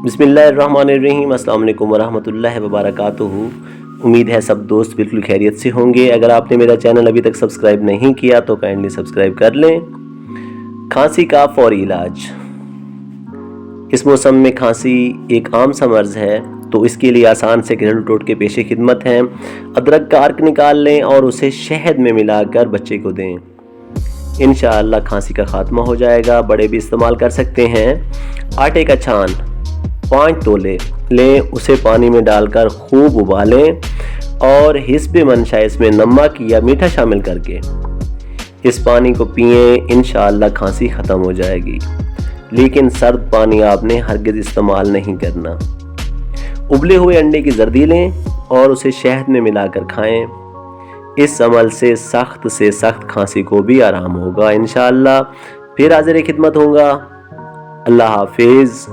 बिस्मिल्लाहिर्रहमानिर्रहीम। अस्सलाम वालेकुम वरहमतुल्लाहि वबरकातुहू। उम्मीद है सब दोस्त बिल्कुल खैरियत से होंगे। अगर आपने मेरा चैनल अभी तक सब्सक्राइब नहीं किया तो काइंडली सब्सक्राइब कर लें। खांसी का फौरी इलाज। इस मौसम में खांसी एक आम सा मर्ज़ है, तो इसके लिए आसान से घरेलू टोटके पेश खिदमत हैं। अदरक का अर्क निकाल लें और उसे शहद में मिलाकर बच्चे को दें, इंशाअल्लाह खांसी का खात्मा हो जाएगा। बड़े भी इस्तेमाल कर सकते हैं। आटे का छान 5 तोले लें, उसे पानी में डालकर खूब उबालें और हिस्ब मंशा इसमें नमक या मीठा शामिल करके इस पानी को पिएं, इंशाअल्लाह खांसी ख़त्म हो जाएगी। लेकिन सर्द पानी आपने हरगिज़ इस्तेमाल नहीं करना। उबले हुए अंडे की जर्दी लें और उसे शहद में मिलाकर खाएं। इस अमल से सख्त खांसी को भी आराम होगा इंशाअल्लाह। फिर हाज़िर खिदमत होगा। अल्लाह हाफिज़।